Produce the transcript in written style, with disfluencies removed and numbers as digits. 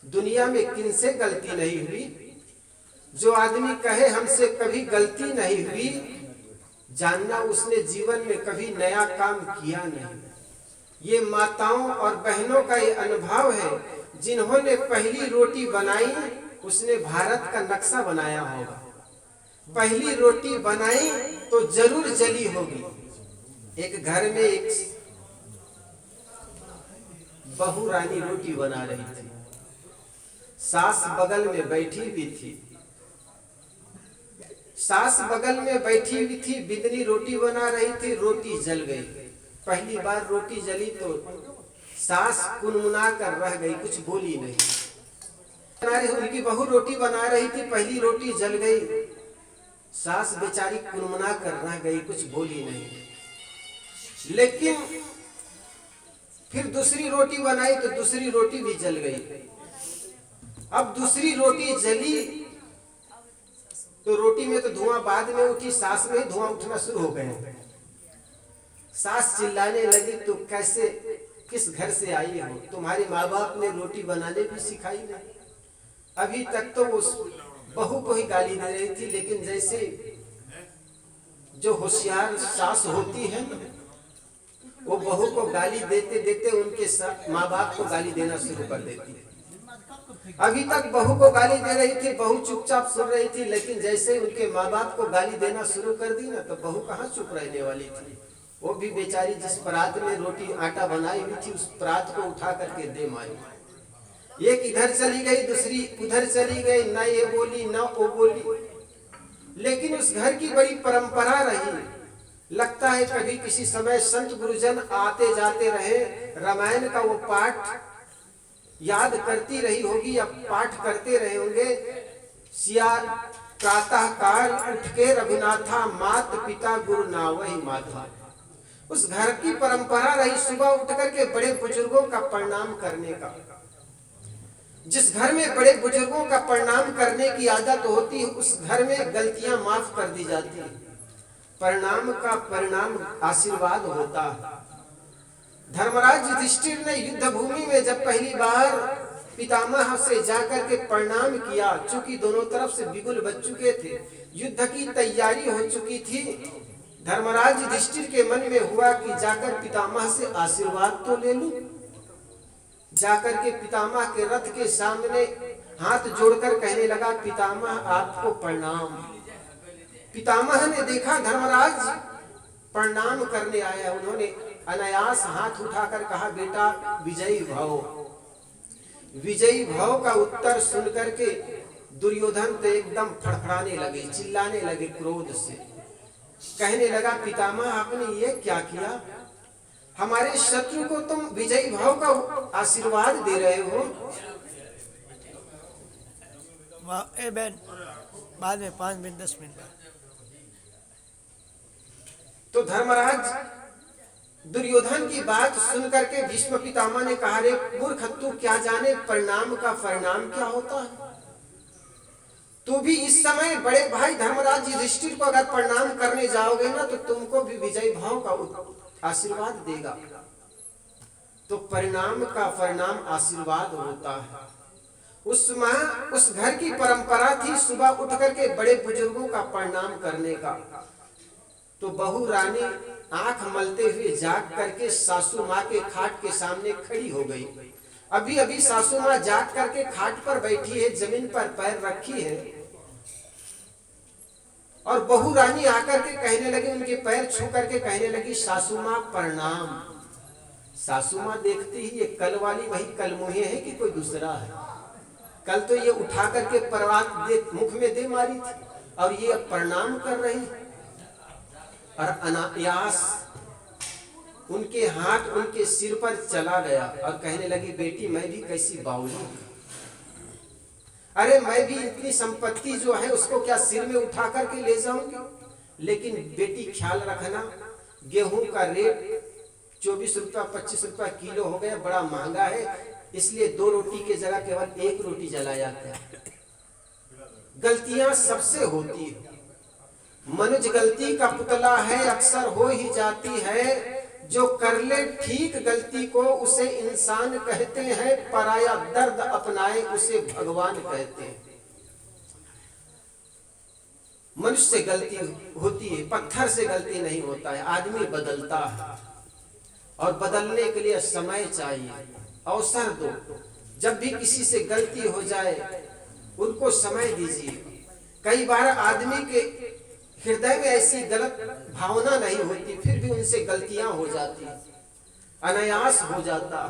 दुनिया में किनसे गलती नहीं हुई। जो आदमी कहे हमसे कभी गलती नहीं हुई, जानना उसने जीवन में कभी नया काम किया नहीं। ये माताओं और बहनों का ये अनुभव है, जिन्होंने पहली रोटी बनाई उसने भारत का नक्शा बनाया होगा। पहली रोटी बनाई तो जरूर जली होगी। एक घर में एक बहू रानी रोटी बना रही थी, सास बगल में बैठी हुई थी। सास बगल में बैठी हुई थी, बिदनी रोटी बना रही थी, रोटी जल गई। पहली बार रोटी जली तो सास कुनमुना कर रह गई, कुछ बोली नहीं। उनकी बहू रोटी बना रही थी, पहली रोटी जल गई, सास बेचारी कुनमुना कर रह गई, कुछ बोली नहीं। लेकिन फिर दूसरी रोटी बनाई तो दूसरी रोटी भी जल गई। अब दूसरी रोटी जली तो रोटी में तो धुआं बाद में उठी, सास में ही धुआं उठना शुरू हो गया। सास चिल्लाने लगी, तो कैसे, किस घर से आई हो? तुम्हारे माँ बाप ने रोटी बनाने भी सिखाई नहीं। अभी तक तो वो बहू को ही गाली दे रही थी, लेकिन जैसे जो होशियार सास होती है ना, वो बहू को गाली देते देते उनके माँ बाप को गाली देना शुरू कर देती है। अभी तक बहू को गाली दे रही थी, बहू चुपचाप सुन रही थी, लेकिन जैसे उनके माँ बाप को गाली देना शुरू कर दी ना, तो बहू कहाँ चुप रहने वाली थी। वो भी बेचारी जिस परात में रोटी आटा बनाई हुई थी, उस परात को उठा करके दे मारी। एक इधर चली गई, दूसरी उधर चली गई, न ये बोली न वो बोली। लेकिन उस घर की बड़ी परंपरा रही। लगता है कभी किसी समय संत गुरुजन आते जाते रहे, रामायण का वो पाठ याद करती रही होगी या पाठ करते रहे होंगे। सिया प्रातः काल उठ के रघुनाथा, मात पिता गुरु नावहि माथा। उस घर की परंपरा रही सुबह उठ करके बड़े बुजुर्गों का प्रणाम करने का। जिस घर में बड़े बुजुर्गों का प्रणाम करने की आदत होती है, उस घर में गलतियां माफ कर दी जाती है। प्रणाम का परिणाम आशीर्वाद होता है। धर्मराज युधिष्ठिर ने युद्ध भूमि में जब पहली बार पितामह से जाकर के प्रणाम किया, चूंकि दोनों तरफ से बिगुल बज चुके थे, युद्ध की तैयारी हो चुकी थी, धर्मराज युधिष्ठिर के मन में हुआ कि जाकर पितामह से आशीर्वाद तो ले लूं। जाकर के पितामह के रथ के सामने हाथ जोड़कर कहने लगा, पितामह आपको प्रणाम। पितामह ने देखा धर्मराज प्रणाम करने आया, उन्होंने अनायास हाथ उठाकर कहा, बेटा विजयी भव। विजयी भव का उत्तर सुनकर के दुर्योधन तो एकदम फड़फड़ाने लगे, चिल्लाने लगे क्रोध से। कहने लगा, पितामह आपने ये क्या किया? हमारे शत्रु को तुम विजयी भाव का आशीर्वाद दे रहे हो। बाद में 5 मिनट 10 मिनट। तो धर्मराज दुर्योधन की बात सुनकर के भीष्म पितामह ने कहा, रे मूर्ख, तू क्या जाने प्रणाम का परिणाम क्या होता है? तू भी इस समय बड़े भाई धर्मराज युधिष्ठिर को अगर प्रणाम करने जाओगे ना, तो तुमको भी विजय भाव का आशीर्वाद देगा। तो परिणाम का परिणाम आशीर्वाद होता है। उस घर की परंपरा थी सुबह उठ करके बड़े बुजुर्गों का प्रणाम करने का। तो बहू रानी आंख मलते हुए जाग करके सासू माँ के खाट के सामने खड़ी हो गई। अभी अभी सासू माँ जाग करके खाट पर बैठी है, जमीन पर पैर रखी है, और बहू रानी आकर के कहने लगी, उनके पैर छू करके कहने लगी, सासू माँ प्रणाम। सासू माँ देखती ही ये कल वाली वही कलमुहे है कि कोई दूसरा है। कल तो ये उठा करके परवात मुख में दे मारी थी, और ये अब प्रणाम कर रही है। और अनायास उनके हाथ उनके सिर पर चला गया और कहने लगी, बेटी मैं भी कैसी बावली, अरे मैं भी इतनी संपत्ति जो है उसको क्या सिर में उठा करके ले जाऊंगी? लेकिन बेटी ख्याल रखना, गेहूं का रेट 24 रुपया 25 रुपया किलो हो गया, बड़ा महंगा है, इसलिए 2 रोटी के जगह केवल 1 रोटी जला जाता है। गलतियां सबसे होती है, मनुष्य गलती का पुतला है, अक्सर हो ही जाती है। जो कर ले ठीक गलती को उसे इंसान कहते हैं, पराया दर्द अपनाए उसे भगवान कहते हैं। मनुष्य से गलती होती है, पत्थर से गलती नहीं होता है। आदमी बदलता है और बदलने के लिए समय चाहिए, अवसर दो। जब भी किसी से गलती हो जाए उनको समय दीजिए। कई बार आदमी के हृदय में ऐसी गलत भावना नहीं होती, फिर भी उनसे गलतियां हो जाती, अनायास हो जाता।